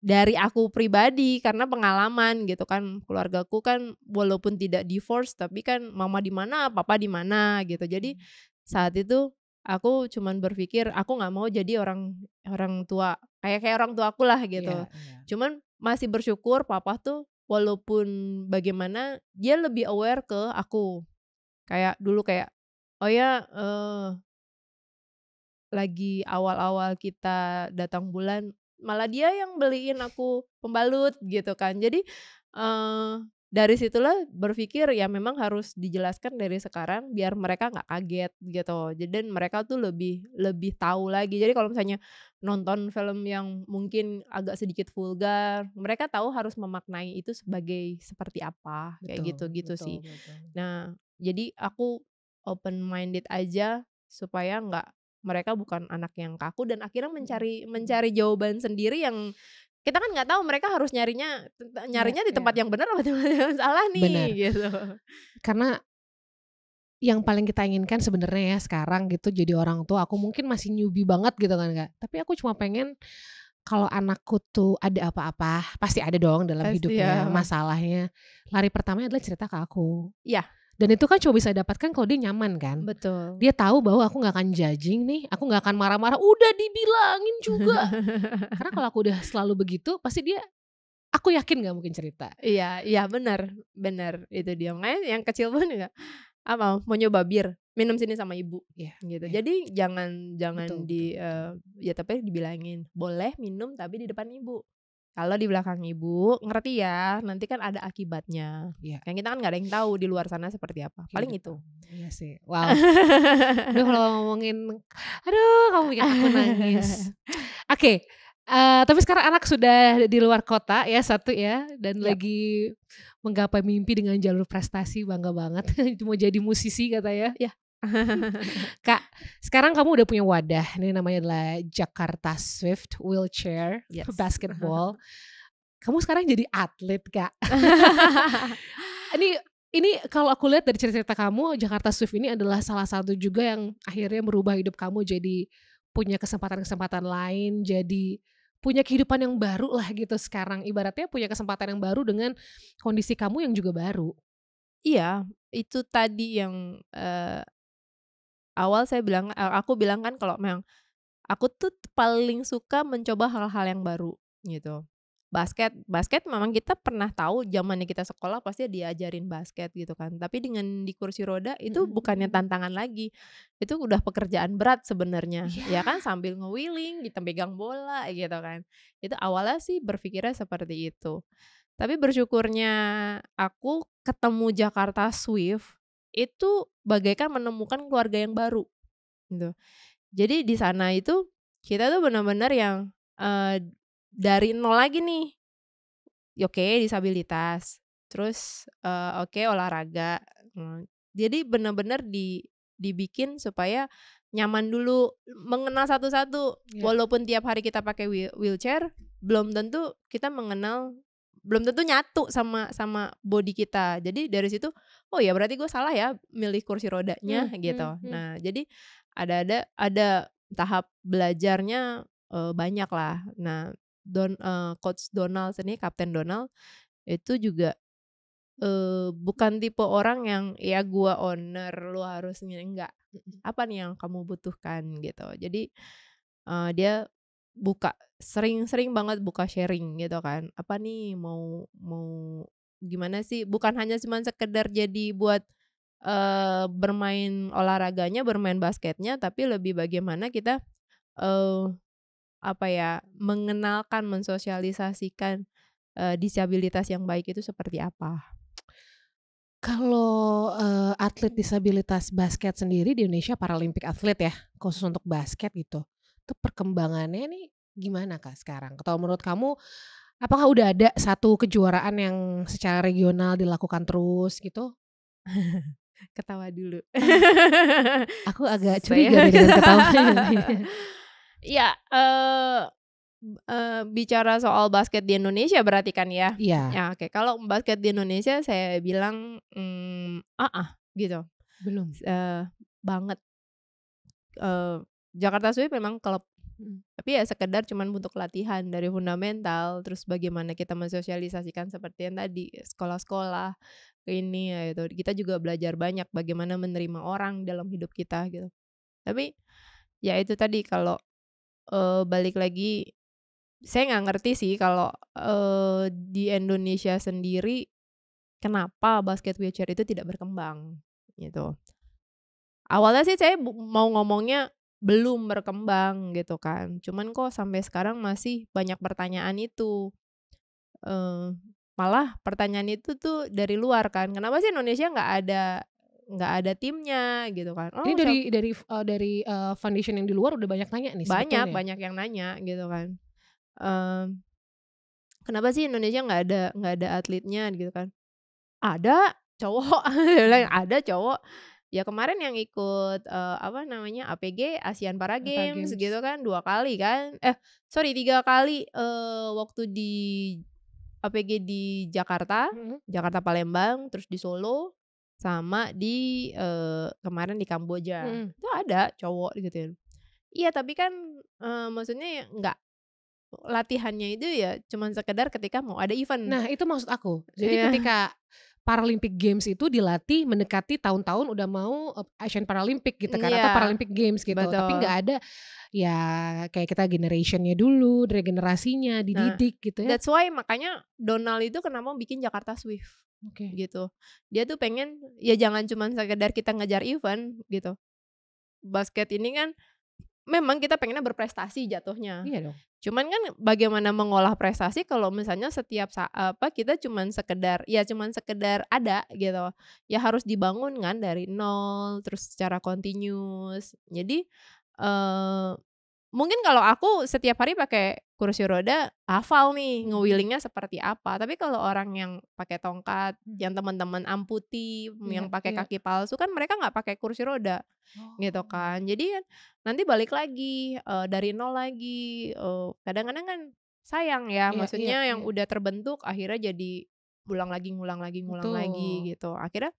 dari aku pribadi karena pengalaman gitu kan, keluargaku kan walaupun tidak divorce tapi kan mama di mana, papa di mana gitu. Jadi Mmm. saat itu aku cuman berpikir aku nggak mau jadi orang orang tua kayak orang tuaku lah gitu. Iya iya. Cuman masih bersyukur papa tuh walaupun bagaimana dia lebih aware ke aku. Kayak dulu kayak, "Oh ya, lagi awal-awal kita datang bulan, malah dia yang beliin aku pembalut gitu kan." Jadi, eee, dari situlah berpikir ya memang harus dijelaskan dari sekarang biar mereka nggak kaget gitu. Dan mereka tuh lebih lebih tahu lagi. Jadi kalau misalnya nonton film yang mungkin agak sedikit vulgar, mereka tahu harus memaknai itu sebagai seperti apa, kayak Betul gitu-gitu betul sih. betul. Nah, jadi aku open minded aja supaya nggak mereka bukan anak yang kaku dan akhirnya Mhm mencari mhm. mencari jawaban sendiri yang kita kan nggak tahu mereka harus Iya nyarinya di iya. tempat yang benar apa tempat yang salah nih Benar. gitu. Karena yang paling kita inginkan sebenarnya ya sekarang gitu jadi orang tua, aku mungkin masih newbie banget gitu kan, Kak. Tapi aku cuma pengen kalau anakku tuh ada apa-apa, pasti ada dong dalam Pasti hidupnya ya. masalahnya, lari pertamanya adalah cerita ke aku. Iya, Dan itu kan cuma bisa didapatkan kalau dia nyaman kan. betul. Dia tahu bahwa aku nggak akan judging nih, aku nggak akan marah-marah, "Udah dibilangin juga." Karena kalau aku udah selalu begitu, pasti dia aku yakin nggak mungkin cerita. Iya iya benar benar itu dia, makanya yang kecil pun juga apa, mau nyoba bir. minum sini sama ibu Iya, gitu. iya. Jadi jangan Betul, di betul, betul. ya tapi dibilangin, boleh minum tapi di depan ibu. Kalau di belakang ibu, ngerti ya, nanti kan ada akibatnya. Iya, Kan kita kan nggak ada yang tahu di luar sana seperti apa. Paling itu. kehidupan. Iya sih. Wow. Aduh kalau ngomongin aduh kamu bikin aku nangis. Oke, tapi sekarang anak sudah di luar kota ya, satu ya, dan Yap. lagi menggapai mimpi dengan jalur prestasi, bangga banget. Mau jadi musisi katanya. Iya. Kak, sekarang kamu udah punya wadah, ini namanya adalah Jakarta Swift Wheelchair Yes. Basketball. Kamu sekarang jadi atlet, Kak. Ini kalau aku lihat dari cerita-cerita kamu, Jakarta Swift ini adalah salah satu juga yang akhirnya merubah hidup kamu jadi punya kesempatan-kesempatan lain, jadi punya kehidupan yang baru lah gitu sekarang. Ibaratnya punya kesempatan yang baru dengan kondisi kamu yang juga baru. Iya, itu tadi yang, awal aku bilang kan kalau memang aku tuh paling suka mencoba hal-hal yang baru gitu. Basket memang kita pernah tahu zamannya kita sekolah pasti diajarin basket gitu kan. Tapi dengan di kursi roda itu Mhm, bukannya mhm. tantangan lagi. Itu udah pekerjaan berat sebenarnya. Ya Iya. kan sambil nge-wheeling, kita pegang bola gitu kan. Itu awalnya sih berpikirnya seperti itu. Tapi bersyukurnya aku ketemu Jakarta Swift itu bagaikan menemukan keluarga yang baru gitu. Jadi di sana itu kita tuh benar-benar yang, dari nol lagi nih. Oke disabilitas, terus, oke olahraga, jadi benar-benar dibikin supaya nyaman dulu, mengenal satu-satu. Iya. Walaupun tiap hari kita pakai wheelchair, belum tentu nyatu sama body kita. Jadi dari situ, oh ya berarti gue salah ya milih kursi rodanya Mmm, mhm, gitu. mhm. Nah jadi ada tahap belajarnya, banyak lah. Nah Coach Donald ini, Kapten Donald, itu juga, bukan tipe orang yang, "Ya gua owner, lu harus ini," enggak. Mhm. "Apa nih yang kamu butuhkan?" Gitu. Jadi, dia sering banget buka sharing gitu kan. "Apa nih mau mau gimana sih?" Bukan hanya cuman sekedar jadi buat, bermain olahraganya, bermain basketnya, tapi lebih bagaimana kita, eee apa ya, mengenalkan, mensosialisasikan, disabilitas yang baik itu seperti apa. Kalau, atlet disabilitas basket sendiri di Indonesia Paralympic Athlete ya, khusus untuk basket gitu, itu perkembangannya nih gimana Kak sekarang? Kalau menurut kamu, apakah udah ada satu kejuaraan yang secara regional dilakukan terus gitu? Ketawa dulu. Ah, aku agak Saya curiga nih dengan ketawanya nih. iya, bicara soal basket di Indonesia berarti kan ya? Iya, Ya oke, kalau basket di Indonesia saya bilang, gitu, belum? banget, eee, Jakarta Swift memang klub. Mhm. Tapi ya sekedar cuman untuk latihan dari fundamental, terus bagaimana kita mensosialisasikan seperti yang tadi, sekolah-sekolah, ke ini, ya itu. Kita juga belajar banyak bagaimana menerima orang dalam hidup kita gitu. Tapi, ya itu tadi kalau, balik lagi, saya nggak ngerti sih kalau, di Indonesia sendiri kenapa basket wheelchair itu tidak berkembang, gitu. Awalnya sih saya mau ngomongnya belum berkembang gitu kan, cuman kok sampai sekarang masih banyak pertanyaan itu, eee, malah pertanyaan itu tuh dari luar kan, "Kenapa sih Indonesia nggak ada timnya?" Gitu kan. Ini Oh dari foundation yang di luar udah banyak nanya nih banyak sebetulnya? banyak yang nanya gitu kan, mmm, "Kenapa sih Indonesia nggak ada atletnya?" Gitu kan. "Ada, cowok," dia bilang, Mhm. "ada cowok." Ya kemarin yang ikut, apa namanya, APG, Asian Para Apa Games gitu Games? kan 2 kali kan, sorry 3 kali, waktu di APG di Jakarta, Mhm. Jakarta Palembang, terus di Solo, sama di, kemarin di Kamboja. Mhm. Itu ada cowok gituin. Iya tapi kan, maksudnya ya nggak latihannya itu ya cuman sekedar ketika mau ada event. Nah, itu maksud aku. Jadi Iya, ketika Paralympic Games itu dilatih mendekati tahun-tahun udah mau, Asian Paralympic gitu kan atau iya, Paralympic Games gitu. Tapi nggak betul. ada ya kayak kita generation-nya dulu, regenerasinya Nah, dididik gitu ya. that's why makanya Donald itu kenapa bikin Jakarta Swift. Oke. gitu. Dia tuh pengen ya jangan cuman sekedar kita ngejar event gitu. Basket ini kan memang kita pengennya berprestasi jatuhnya. Iya dong. Cuman kan bagaimana mengolah prestasi kalau misalnya setiap kita cuman sekedar ya cuman sekedar ada gitu. Ya harus dibangun kan dari nol, terus secara continuous. Jadi, eee mungkin kalau aku setiap hari pakai kursi roda, hafal nih Mhm. nge-wheeling-nya seperti apa. Tapi kalau orang yang pakai tongkat, Mhm. yang teman-teman amputee, Iya yang pakai iya. kaki palsu kan mereka nggak pakai kursi roda, gitu Oh. kan. Jadi kan nanti balik lagi, dari nol lagi, kadang-kadang kan sayang ya, Iya iya maksudnya yang iya. udah terbentuk akhirnya jadi ngulang lagi Betul. gitu. Akhirnya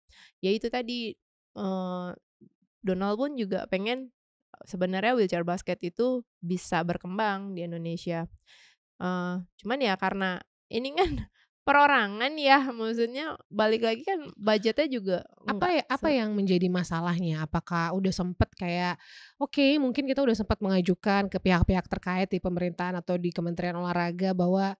ya itu tadi, eee Donald pun juga pengen, sebenarnya wheelchair basket itu bisa berkembang di Indonesia. Cuman ya karena ini kan perorangan ya, maksudnya balik lagi kan budgetnya juga Apa enggak ya apa yang menjadi masalahnya? Apakah udah sempet kayak, oke mungkin kita udah sempat mengajukan ke pihak-pihak terkait di pemerintahan atau di Kementerian Olahraga bahwa,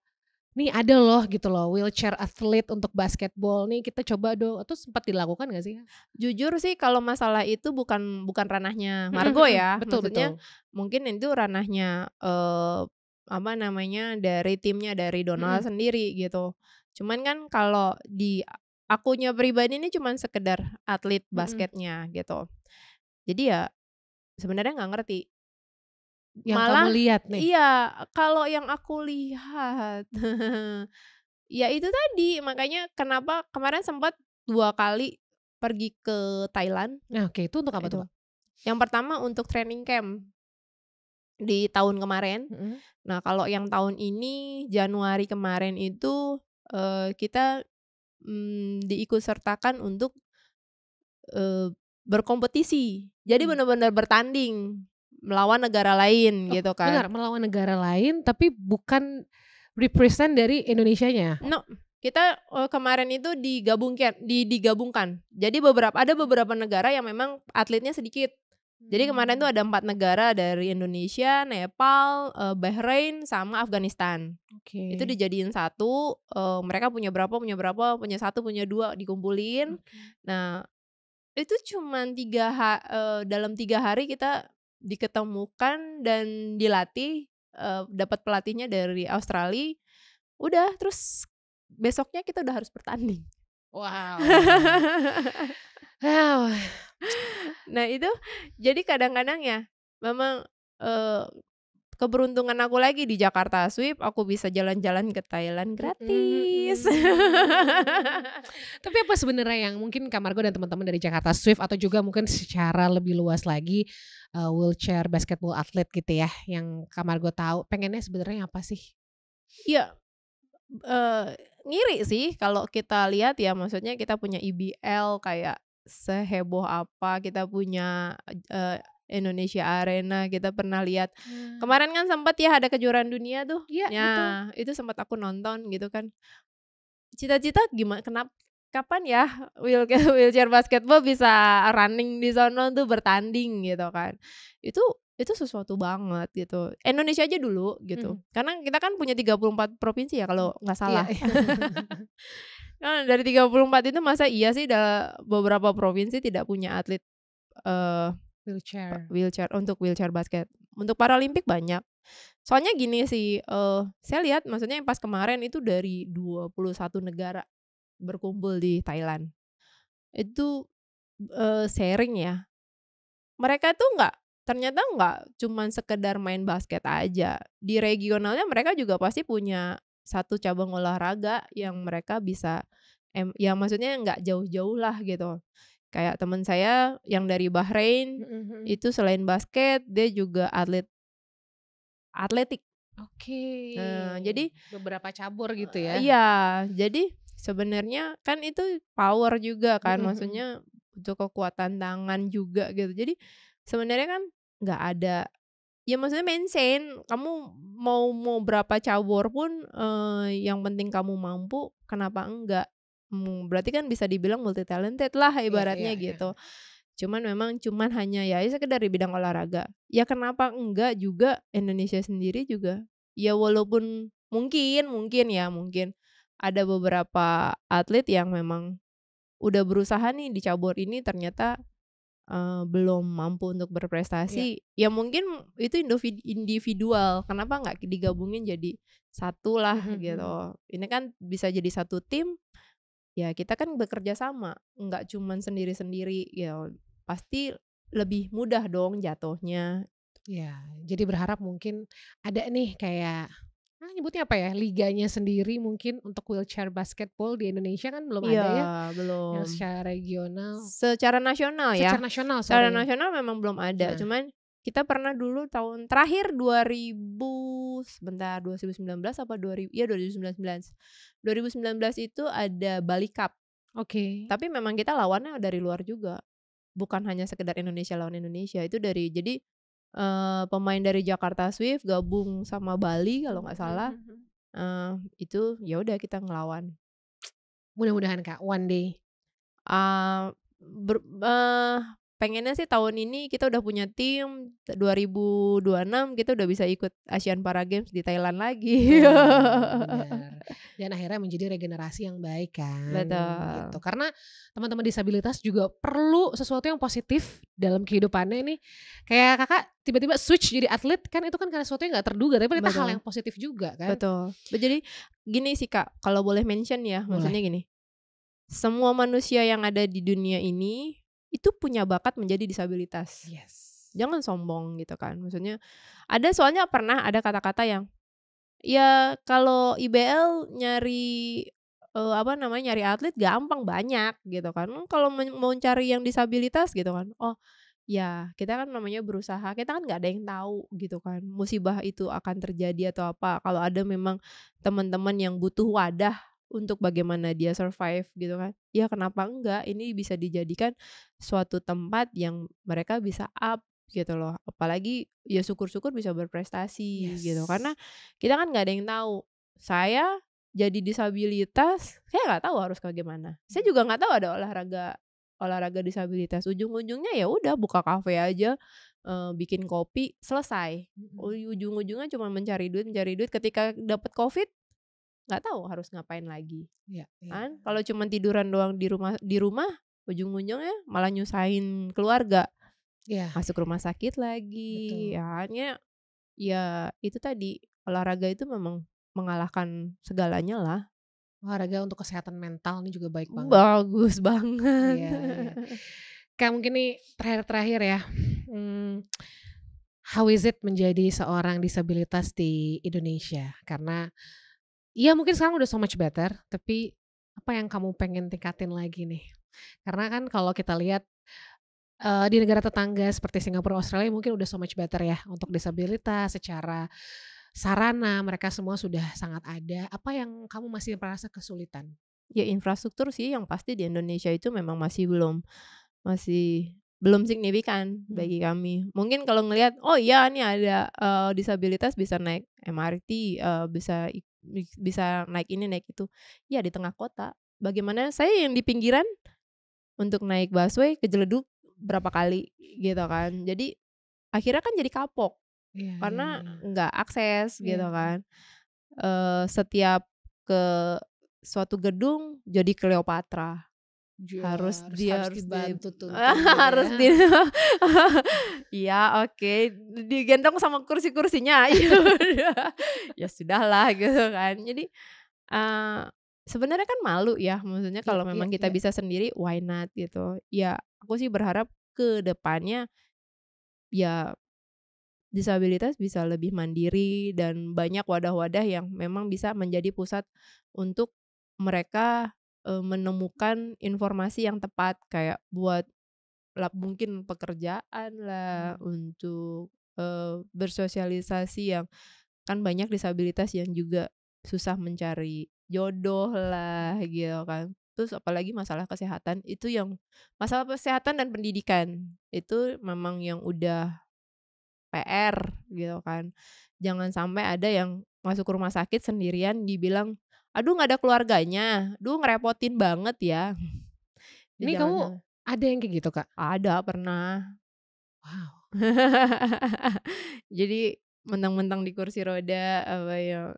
"Nih ada loh," gitu loh, "wheelchair athlete untuk basketball nih kita coba dong." Itu sempat dilakukan nggak sih? jujur sih kalau masalah itu bukan ranahnya Mhm Margo mhm, ya, betul betul. maksudnya mungkin itu ranahnya, apa namanya, dari timnya dari Donald Mhm, sendiri gitu. Cuman kan kalau di akunya pribadi ini cuman sekedar atlet mhm. basketnya gitu. Jadi ya sebenarnya nggak ngerti. Yang kamu Malah lihat nih? iya, kalau yang aku lihat, ya itu tadi, makanya kenapa kemarin sempat 2 kali pergi ke Thailand, Nah oke itu untuk apa tuh, itu. Kak? Yang pertama untuk training camp di tahun kemarin. Mhm. Nah, kalau yang tahun ini Januari kemarin itu, kita, diikut sertakan untuk, eee, berkompetisi. Jadi Mmm. benar-benar bertanding melawan negara lain Oh gitu bentar, kan. melawan negara lain tapi bukan represent dari Indonesianya? No, kita, kemarin itu digabungkan. Jadi ada beberapa negara yang memang atletnya sedikit. Jadi kemarin tuh Mmm. ada 4 negara dari Indonesia, Nepal, Bahrain, sama Afghanistan. Itu Oke dijadiin satu, mereka punya berapa, punya satu, punya 2 dikumpulin. oke. Nah, itu cuman dalam 3 hari kita diketemukan dan dilatih, dapat pelatihnya dari Australia, udah terus besoknya kita udah harus bertanding. Wow. Nah itu, jadi kadang-kadang ya memang, eee, keberuntungan aku lagi di Jakarta Swift, aku bisa jalan-jalan ke Thailand Mhm gratis. mhm. Tapi apa sebenarnya yang mungkin Kak Margo dan teman-teman dari Jakarta Swift atau juga mungkin secara lebih luas lagi, wheelchair basketball atlet gitu ya, yang Kak Margo tahu, pengennya sebenarnya apa sih? Iya, ngiri sih kalau kita lihat ya, maksudnya kita punya IBL kayak seheboh apa, kita punya, Indonesia Arena, kita pernah lihat Nah, kemarin kan sempet ya ada kejuaraan dunia tuh. iya betul. Nah, itu sempat aku nonton gitu kan. Cita-cita kapan ya wheelchair basketball bisa running di sono tuh bertanding gitu kan. Itu itu sesuatu banget gitu. Indonesia aja dulu gitu. Mhm, Karena kita kan punya 34 provinsi ya kalau nggak iya salah. iya. Dari 34 itu masa iya sih beberapa provinsi tidak punya atlet, eee, Wheelchair. wheelchair basket. Untuk Paralimpik banyak. Soalnya gini sih, saya lihat maksudnya yang pas kemarin itu dari 21 negara berkumpul di Thailand. Itu, sharing ya, mereka tuh ternyata nggak cuman sekedar main basket aja. Di regionalnya mereka juga pasti punya satu cabang olahraga yang mereka bisa, ya maksudnya nggak jauh-jauh lah gitu. Kayak temen saya yang dari Bahrain, Mhm mhm. itu selain basket dia juga atletik. Oke, Jadi beberapa cabur gitu ya? iya, jadi sebenarnya kan itu power juga kan, Mhm mhm. maksudnya butuh kekuatan tangan juga gitu. Jadi sebenarnya kan nggak ada ya maksudnya maintain, kamu mau berapa cabur pun, yang penting kamu mampu, kenapa enggak? Berarti kan bisa dibilang multi talented lah Iya iya ibaratnya iya. gitu. Cuman hanya ya sekedar di bidang olahraga. Ya kenapa enggak juga Indonesia sendiri juga, ya walaupun mungkin ada beberapa atlet yang memang udah berusaha nih di cabur ini ternyata, belum mampu untuk Iya. berprestasi, ya mungkin itu individual, kenapa nggak digabungin jadi satu lah Mhm mhm. gitu. Ini kan bisa jadi satu tim, ya kita kan bekerja sama, nggak cuman sendiri-sendiri gitu. Pasti lebih mudah dong jatuhnya. Iya, jadi berharap mungkin ada nih kayak, nyebutnya apa ya, liganya sendiri mungkin untuk wheelchair basketball di Indonesia kan belum Iya, ada ya, yang belum. secara regional Secara nasional secara ya, nasional, secara sorry. nasional memang belum ada, Nah, cuman kita pernah dulu tahun terakhir 2019 apa 2019. 2019 itu ada Bali Cup, oke. tapi memang kita lawannya dari luar juga, bukan hanya sekedar Indonesia lawan Indonesia, itu dari jadi, pemain dari Jakarta Swift gabung sama Bali kalau Mhm nggak mhm salah, mhm. itu ya udah kita ngelawan. Mudah-mudahan Kak, one day. Eee, eee, pengennya sih tahun ini kita udah punya tim, 2026 kita udah bisa ikut Asian Para Games di Thailand lagi. Betul, bener. Dan akhirnya menjadi regenerasi yang baik kan, gitu. Betul, Karena teman-teman disabilitas juga perlu sesuatu yang positif dalam kehidupannya nih. Kayak Kakak tiba-tiba switch jadi atlet kan itu kan karena sesuatu yang nggak terduga, tapi ternyata hal betul, yang positif juga kan. betul. Jadi gini sih Kak, kalau boleh mention ya, Boleh. maksudnya gini, semua manusia yang ada di dunia ini, itu punya bakat menjadi disabilitas. Yes. Jangan sombong gitu kan, maksudnya ada soalnya pernah ada kata-kata yang ya kalau IBL nyari, apa namanya, nyari atlet gampang banyak gitu kan, kalau mau cari yang disabilitas gitu kan, oh ya kita kan namanya berusaha, kita kan nggak ada yang tahu gitu kan, musibah itu akan terjadi atau apa, kalau ada memang teman-teman yang butuh wadah untuk bagaimana dia survive gitu kan, ya kenapa enggak, ini bisa dijadikan suatu tempat yang mereka bisa up gitu loh, apalagi ya syukur-syukur bisa berprestasi gitu, karena Yes. kita kan nggak ada yang tahu. Saya jadi disabilitas, saya nggak tahu harus kayak gimana. Saya Mmm, juga nggak tahu ada olahraga olahraga disabilitas. Ujung-ujungnya ya udah buka kafe aja, bikin kopi, selesai. mhm. Ujung-ujungnya cuma mencari duit, ketika dapat Covid, nggak tahu harus ngapain lagi, Iya iya kan. iya. Kalau cuma tiduran doang di rumah, ujung-ujungnya malah nyusahin keluarga, Iya, masuk rumah sakit lagi, betul. ya hanya ya itu tadi, olahraga itu memang mengalahkan segalanya lah. Olahraga untuk kesehatan mental nih juga baik banget. Bagus banget. Iya iya. Kak, mungkin nih terakhir-terakhir ya, mmm, how is it menjadi seorang disabilitas di Indonesia? Karena, ya mungkin sekarang udah so much better, tapi apa yang kamu pengen tingkatin lagi nih? Karena kan kalau kita lihat, di negara tetangga seperti Singapura, Australia mungkin udah so much better ya untuk disabilitas, secara sarana mereka semua sudah sangat ada. Apa yang kamu masih merasa kesulitan? Ya infrastruktur sih yang pasti di Indonesia itu memang masih belum signifikan Mhm. bagi kami. Mungkin kalau ngelihat, oh iya nih ada, disabilitas bisa naik MRT, bisa naik ini naik itu, ya di tengah kota. Bagaimana saya yang di pinggiran untuk naik busway kejeleduk berapa kali gitu kan. Jadi akhirnya kan jadi kapok. Iya iya Karena iya. nggak akses Iya gitu iya. kan, setiap ke suatu gedung jadi Cleopatra, Iya, harus harus dia harus harus di dibantu tuntun gitu ya. harus di iya oke, digendong sama kursi-kursinya, ya udah, ya sudahlah gitu kan. Jadi, eee, sebenarnya kan malu ya, maksudnya Iya kalau iya memang kita iya. bisa sendiri, why not gitu. Ya aku sih berharap ke depannya, ya disabilitas bisa lebih mandiri dan banyak wadah-wadah yang memang bisa menjadi pusat untuk mereka, menemukan informasi yang tepat kayak buat mungkin pekerjaan lah, Mhm. untuk, bersosialisasi yang kan banyak disabilitas yang juga susah mencari jodoh lah gitu kan. Terus apalagi masalah kesehatan, itu yang masalah kesehatan dan pendidikan, itu memang yang udah PR gitu kan. Jangan sampai ada yang masuk rumah sakit sendirian dibilang, "Aduh nggak ada keluarganya, duh ngerepotin banget ya." Ya Ini jangan kamu sampai ada yang kayak gitu, Kak? ada, pernah. Wow. Jadi mentang-mentang di kursi roda, apa ya,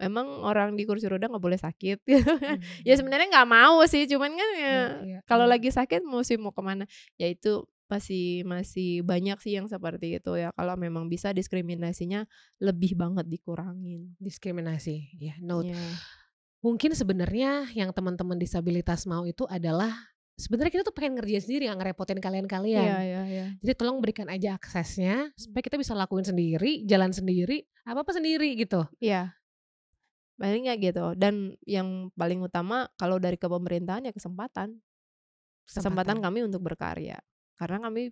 emang orang di kursi roda nggak boleh sakit gitu kan. Ya Mmm, sebenarnya nggak mau sih, cuman kan ya iya iya kalau iya. lagi sakit musti mau kemana. Ya itu masih masih banyak sih yang seperti itu ya, kalau memang bisa diskriminasinya lebih banget dikurangin. Diskriminasi, ya note. Ya, Mungkin sebenarnya yang teman-teman disabilitas mau itu adalah, sebenarnya kita tuh pengen ngerjain sendiri, nggak ngerepotin iya kalian-kalian. iya iya. Jadi tolong berikan aja aksesnya, supaya kita bisa lakuin sendiri, jalan sendiri, apa-apa sendiri gitu. Iya, paling nggak gitu. Dan yang paling utama kalau dari ke pemerintahan ya kesempatan. Kesempatan Kesempatan. kami untuk berkarya. Karena kami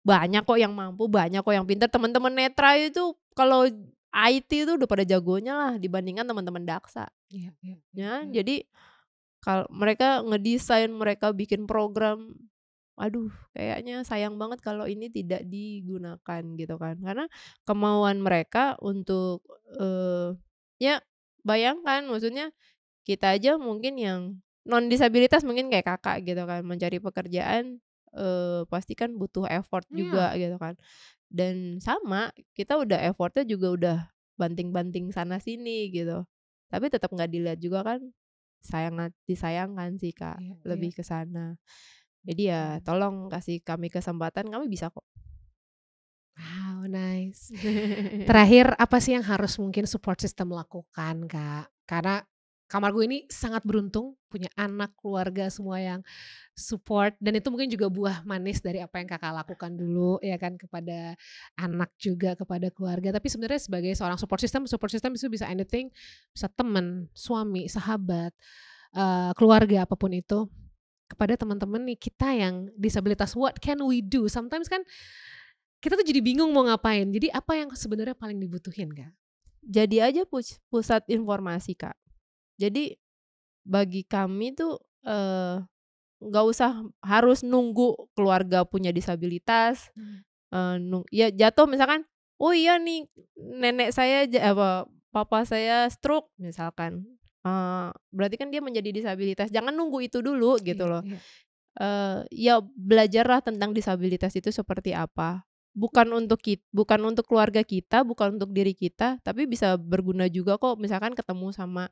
banyak kok yang mampu, banyak kok yang pintar. Teman-teman netra itu kalau IT itu udah pada jagonya lah dibandingkan teman-teman daksa. Iya iya iya Ya, iya. jadi kalau mereka ngedesain, mereka bikin program, aduh kayaknya sayang banget kalau ini tidak digunakan gitu kan. Karena kemauan mereka untuk, ya bayangkan maksudnya kita aja mungkin yang non disabilitas mungkin kayak Kakak gitu kan, mencari pekerjaan, pasti kan butuh effort Iya, juga gitu kan. Dan sama, kita udah effort-nya juga udah banting-banting sana sini gitu. Tapi tetap nggak dilihat juga kan, disayangkan sih Kak, iya iya. lebih ke sana. Jadi ya Mmm. tolong kasih kami kesempatan, kami bisa kok. Wow, nice. Terakhir, apa sih yang harus mungkin support system lakukan, Kak? Karena kamar gue ini sangat beruntung punya anak, keluarga, semua yang support dan itu mungkin juga buah manis dari apa yang Kakak lakukan dulu ya kan kepada anak juga, kepada keluarga. Tapi sebenarnya sebagai seorang support system itu bisa anything, bisa teman, suami, sahabat, keluarga, apapun itu. Kepada teman-teman nih kita yang disabilitas, what can we do? Sometimes kan kita tuh jadi bingung mau ngapain. Jadi apa yang sebenarnya paling dibutuhin, Kak? Jadi aja pusat informasi Kak. Jadi bagi kami tuh, nggak usah harus nunggu keluarga punya disabilitas. Mmm. Ya jatuh misalkan, "Oh iya nih nenek saya papa saya stroke," misalkan, berarti kan dia menjadi disabilitas, jangan nunggu itu dulu gitu Iya loh. iya. Ya belajarlah tentang disabilitas itu seperti apa. Bukan untuk keluarga kita, bukan untuk diri kita, tapi bisa berguna juga kok misalkan ketemu sama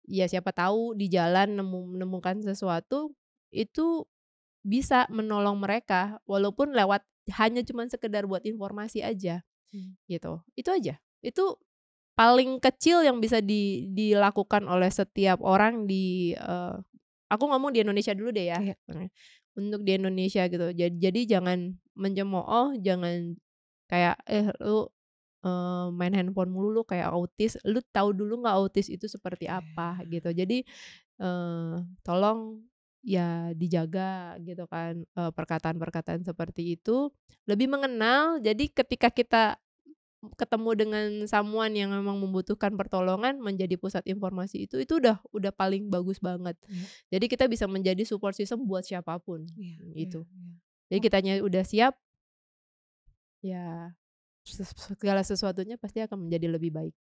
ya siapa tahu di jalan menemukan sesuatu, itu bisa menolong mereka walaupun lewat hanya cuman sekedar buat informasi aja. Mmm. Gitu, itu aja. Itu paling kecil yang bisa dilakukan oleh setiap orang aku ngomong di Indonesia dulu deh ya, Iya. untuk di Indonesia gitu. Jadi jangan mencemooh, jangan kayak, lu, main handphone mulu, lu kayak autis, lu tahu dulu nggak autis itu seperti Oke. apa gitu. Jadi, tolong ya dijaga gitu kan, perkataan-perkataan seperti itu, lebih mengenal, jadi ketika kita ketemu dengan someone yang memang membutuhkan pertolongan menjadi pusat informasi itu udah paling bagus banget. Iya Jadi kita bisa menjadi support system buat siapapun, iya iya gitu. iya. Jadi Oh, kitanya udah siap, ya segala sesuatunya pasti akan menjadi lebih baik.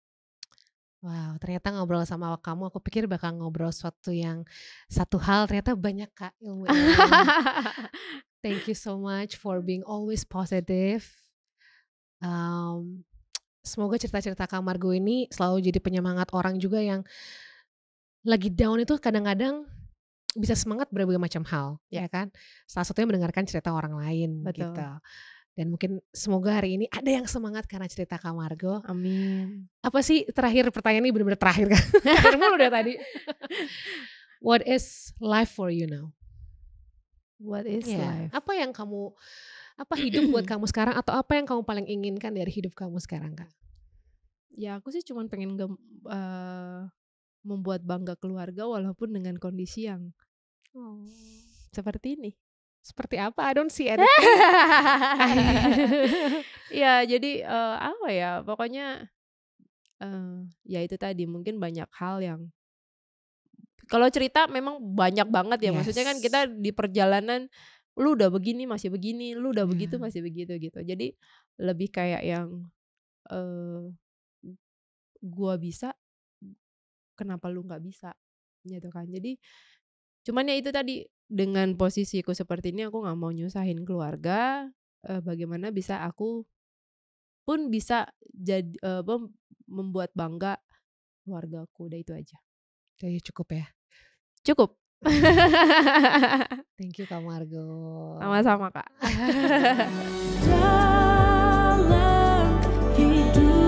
wow, ternyata ngobrol sama kamu aku pikir bakal ngobrol sesuatu yang satu hal, ternyata banyak, Kak, ilmu-ilmunya. Thank you so much for being always positive. Mmm, semoga cerita-cerita kamar gue ini selalu jadi penyemangat orang juga yang lagi down itu kadang-kadang bisa semangat berbagai macam hal, Ya, ya kan. Salah satunya mendengarkan cerita orang lain gitu. betul. Dan mungkin semoga hari ini ada yang semangat karena cerita Kak Margo. Amin. Apa sih terakhir pertanyaan ini bener-bener terakhir kan, terakhir mulu dari tadi. What is life for you now? What is Ya, life? apa yang kamu apa hidup buat kamu sekarang atau apa yang kamu paling inginkan dari hidup kamu sekarang, Kak? Ya aku sih cuman pengen eee, membuat bangga keluarga walaupun dengan kondisi yang Oh. seperti ini. Seperti apa? I don't see anything. Iya jadi, apa ya, pokoknya, ya itu tadi mungkin banyak hal yang kalau cerita memang banyak banget ya, maksudnya kan Yes. kita di perjalanan, lu udah begini, lu udah begitu Ya, masih begitu gitu. Jadi lebih kayak yang, eee, gua bisa, kenapa lu nggak bisa? Gitu kan. Jadi cuman ya itu tadi, dengan posisiku seperti ini aku nggak mau nyusahin keluarga, bagaimana bisa aku pun bisa membuat bangga keluargaku, udah itu aja. Kayaknya cukup ya. Cukup. Thank you Kak Margo. Sama-sama Kak. Dalam hidup